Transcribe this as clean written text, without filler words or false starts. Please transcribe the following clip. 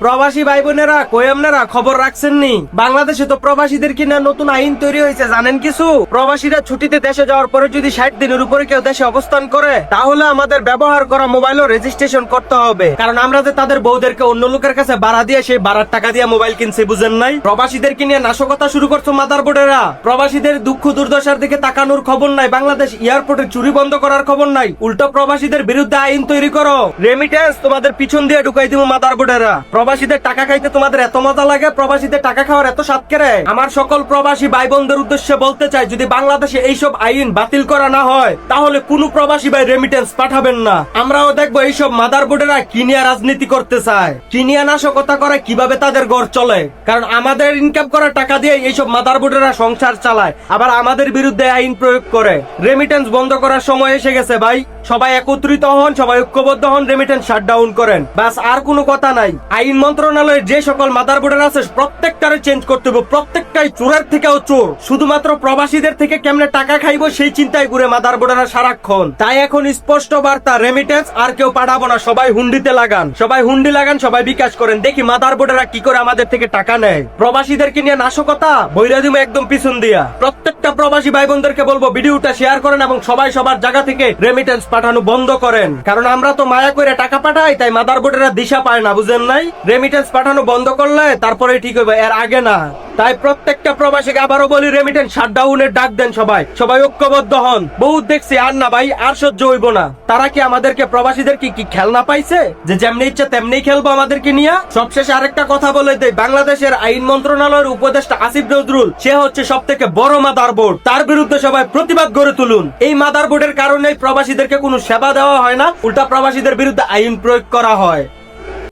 প্রবাসী ভাই বোনেরা কই আপনারা খবর রাখছেন নি? বাংলাদেশে তো প্রবাসীদের কিনা নতুন আইন তৈরি হয়েছে, জানেন কিছু? প্রবাসীরা ছুটিতে দেশে যাওয়ার পরে যদি 60 দিনের উপরে কেউ দেশে অবস্থান করে, তাহলে আমাদের ব্যবহার করা মোবাইলও রেজিস্ট্রেশন করতে হবে। কারণ আমরা যে তাদের বউদেরকে অন্য লোকের কাছে ভাড়া দিয়ে সেই ভাড়ার টাকা দিয়ে মোবাইল কিনছে, বুঝেন নাই? প্রবাসীদেরকে নিয়ে নাশকতা শুরু করছো মাদারবোর্ডেরা। প্রবাসীদের দুঃখ দুর্দশার দিকে তাকানোর খবর নাই, বাংলাদেশ এয়ারপোর্টে চুরি বন্ধ করার খবর নাই। উল্টো প্রবাসীদের বিরুদ্ধে আইন তৈরি করো। রেমিটেন্স তোমাদের পিছন দিয়ে ঢুকাই দিব মাদারবোর্ডেরা। প্রবাসীদের টাকা খাইতে তোমাদের এত মজা লাগে, প্রবাসীদের টাকা খাওয়ার এত স্বাদ কেড়ে। আমার সকল প্রবাসী ভাই বোনদের উদ্দেশ্যে বলতে চাই, যদি বাংলাদেশে এইসব আইন বাতিল করা না হয়, তাহলে কোনো প্রবাসী ভাই রেমিটেন্স পাঠাবেন না। আমরাও দেখবো এইসব মাদারবোর্ডেরা কি নিয়ে রাজনীতি করতে চায়, কি নিয়ে নাশকতা করে, কিভাবে তাদের ঘর চলে। কারণ আমাদের ইনকাম করা টাকা দিয়ে এইসব মাদারবোর্ডেরা সংসার চালায়, আবার আমাদের বিরুদ্ধে আইন প্রয়োগ করে। রেমিটেন্স বন্ধ করার সময় এসে গেছে ভাই। সবাই একত্রিত হন, সবাই ঐক্যবদ্ধ হন, রেমিটেন্স শাটডাউন করেন। বাস, আর কোনো কথা নাই। আইন মন্ত্রণালয়ের যে সকল মাদারবোর্ডের আছে প্রত্যেকটারে চেঞ্জ করতে হবে। প্রত্যেকটাই চোরের থেকেও চোর। শুধুমাত্র প্রবাসীদের থেকে কেমনে টাকা খাইবো সেই চিন্তায় ঘুরে মাদারবোর্ডেরা সারাক্ষণ। তাই এখন স্পষ্ট বার্তা, রেমিটেন্স আর কেউ পাঠাবো না। সবাই হুন্ডিতে লাগান, সবাই হুন্ডি লাগান, সবাই বিকাশ করেন। দেখি মাদারবোর্ডেরা কি করে আমাদের থেকে টাকা নেয়। প্রবাসীদেরকে নিয়ে নাশকতা বইরা দিমু একদম পিছন দিয়া। প্রত্যেকটা প্রবাসী ভাই বোনদেরকে বলবো ভিডিওটা শেয়ার করেন এবং সবাই সবার জায়গা থেকে রেমিটেন্স পাঠানো বন্ধ করেন। কারণ আমরা তো মায়া করে টাকা পাঠাই, তাই মাদারবোর্ডেরা দিশা পায় না, বুঝেন নাই? রেমিটেন্স পাঠানো বন্ধ করলে তারপরে ঠিক হবে, এর আগে না। তাই প্রত্যেকটা প্রবাসীকে আবারও বলি, রেমিটেন্স শাটডাউনের ডাক দেন। সবাই সবাই ঐক্যবদ্ধ হন। বহুত দেখছি, আর না ভাই, আর সহ্য হইব না। তারা কি আমাদেরকে প্রবাসীদের কি খেলনা পাইছে যে যেমনি ইচ্ছা তেমনি খেলবো আমাদেরকে নিয়ে? সবশেষে আরেকটা কথা বলে দেই, বাংলাদেশের আইন মন্ত্রণালয়ের উপদেষ্টা আসিফ নজরুল, সে হচ্ছে সব থেকে বড় মাদারবোর্ড। তার বিরুদ্ধে সবাই প্রতিবাদ গড়ে তুলুন। এই মাদারবোর্ডের কারণে প্রবাসীদেরকে কোনো সেবা দেওয়া হয় না, উল্টা প্রবাসীদের বিরুদ্ধে আইন প্রয়োগ করা হয়।